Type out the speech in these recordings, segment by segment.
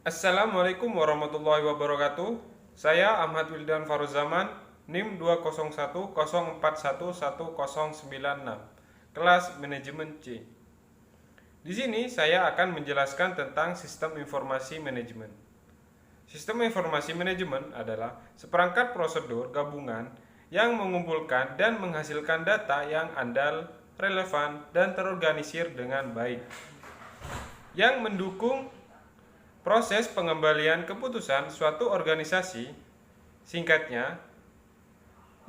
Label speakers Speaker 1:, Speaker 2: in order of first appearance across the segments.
Speaker 1: Assalamualaikum warahmatullahi wabarakatuh. Saya Ahmad Wildan Faruzaman, NIM 20104110906, kelas manajemen C. Di sini saya akan menjelaskan tentang sistem informasi manajemen. Sistem informasi manajemen adalah seperangkat prosedur gabungan yang mengumpulkan dan menghasilkan data yang andal, relevan, dan terorganisir dengan baik, yang mendukung proses pengembalian keputusan suatu organisasi. Singkatnya,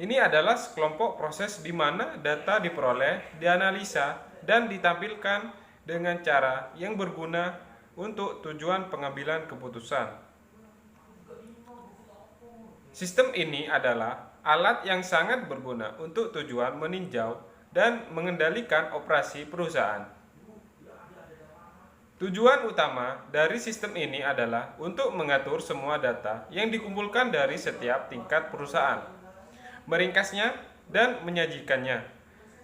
Speaker 1: ini adalah sekelompok proses di mana data diperoleh, dianalisa, dan ditampilkan dengan cara yang berguna untuk tujuan pengambilan keputusan. Sistem ini adalah alat yang sangat berguna untuk tujuan meninjau dan mengendalikan operasi perusahaan. Tujuan utama dari sistem ini adalah untuk mengatur semua data yang dikumpulkan dari setiap tingkat perusahaan, meringkasnya dan menyajikannya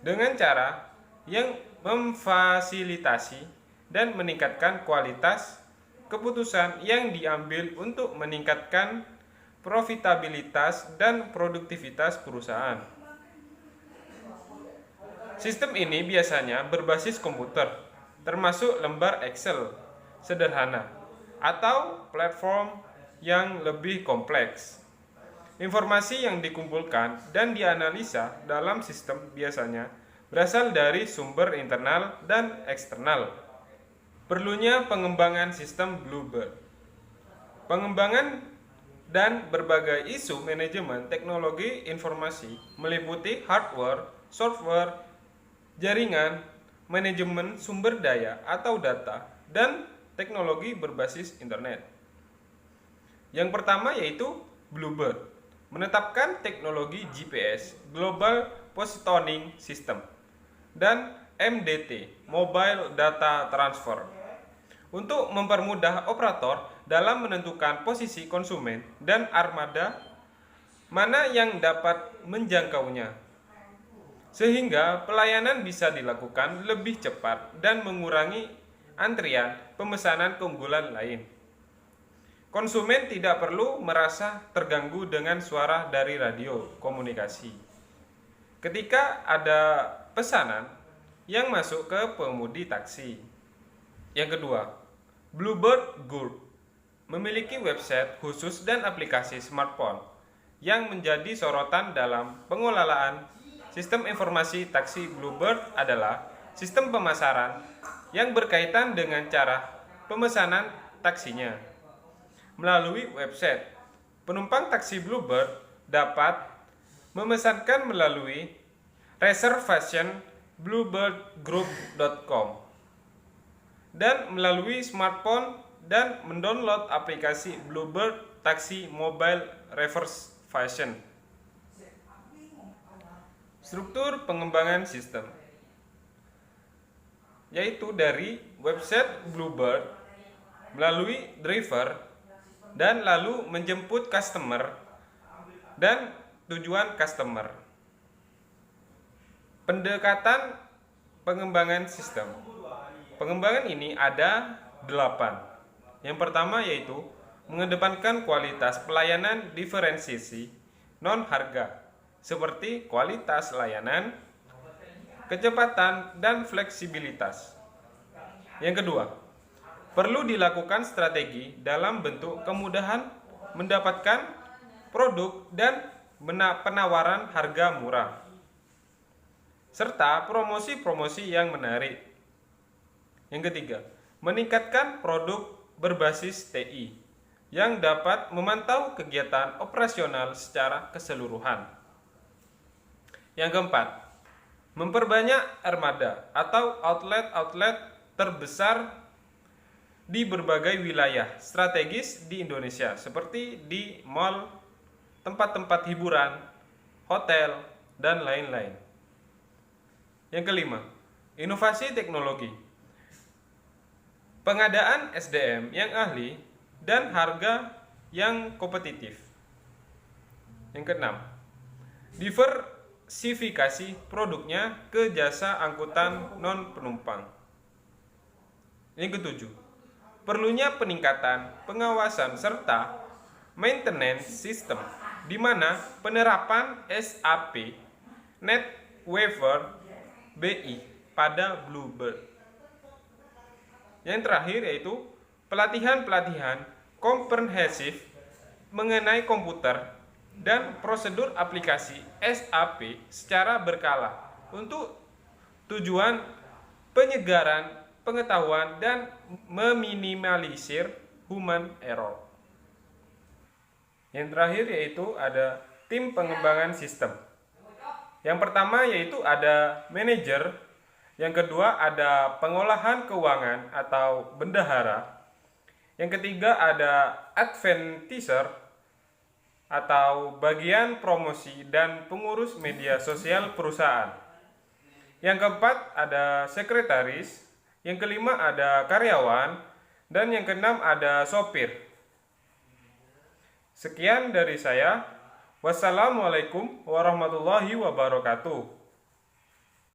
Speaker 1: dengan cara yang memfasilitasi dan meningkatkan kualitas keputusan yang diambil untuk meningkatkan profitabilitas dan produktivitas perusahaan. Sistem ini biasanya berbasis komputer, termasuk lembar Excel sederhana atau platform yang lebih kompleks. Informasi yang dikumpulkan dan dianalisa dalam sistem biasanya berasal dari sumber internal dan eksternal. Perlunya pengembangan sistem Bluebird. Pengembangan dan berbagai isu manajemen teknologi informasi meliputi hardware, software, jaringan, manajemen sumber daya atau data, dan teknologi berbasis internet. Yang pertama yaitu Bluebird, menetapkan teknologi GPS, Global Positioning System, dan MDT, Mobile Data Transfer, untuk mempermudah operator dalam menentukan posisi konsumen dan armada mana yang dapat menjangkaunya, sehingga pelayanan bisa dilakukan lebih cepat dan mengurangi antrian pemesanan keunggulan lain. Konsumen tidak perlu merasa terganggu dengan suara dari radio komunikasi ketika ada pesanan yang masuk ke pengemudi taksi. Yang kedua, Bluebird Group memiliki website khusus dan aplikasi smartphone yang menjadi sorotan dalam pengelolaan sistem informasi taksi. Bluebird adalah sistem pemasaran yang berkaitan dengan cara pemesanan taksinya. Melalui website, penumpang taksi Bluebird dapat memesankan melalui reservation.bluebirdgroup.com dan melalui smartphone dan mendownload aplikasi Bluebird Taxi Mobile Reservation. Struktur pengembangan sistem yaitu dari website Bluebird melalui driver dan lalu menjemput customer dan tujuan customer. Pendekatan pengembangan sistem. Pengembangan ini ada 8. Yang pertama yaitu mengedepankan kualitas pelayanan diferensiasi non-harga seperti kualitas layanan, kecepatan, dan fleksibilitas. Yang kedua, perlu dilakukan strategi dalam bentuk kemudahan mendapatkan produk dan penawaran harga murah, serta promosi-promosi yang menarik. Yang ketiga, meningkatkan produk berbasis TI yang dapat memantau kegiatan operasional secara keseluruhan. Yang keempat, memperbanyak armada atau outlet-outlet terbesar di berbagai wilayah strategis di Indonesia seperti di mal, tempat-tempat hiburan, hotel, dan lain-lain. Yang kelima, inovasi teknologi. Pengadaan SDM yang ahli dan harga yang kompetitif. Yang keenam, diversifikasi produknya ke jasa angkutan non-penumpang. Yang ketujuh, perlunya peningkatan pengawasan serta maintenance sistem, di mana penerapan SAP NetWeaver BI pada Bluebird. Yang terakhir yaitu pelatihan-pelatihan komprehensif mengenai komputer dan prosedur aplikasi SAP secara berkala untuk tujuan penyegaran pengetahuan dan meminimalisir human error. Yang terakhir yaitu ada tim pengembangan sistem. Yang pertama yaitu ada manajer, yang kedua ada pengolahan keuangan atau bendahara, yang ketiga ada advertiser atau bagian promosi dan pengurus media sosial perusahaan. Yang keempat ada sekretaris, yang kelima ada karyawan, dan yang keenam ada sopir. Sekian dari saya. Wassalamualaikum warahmatullahi wabarakatuh.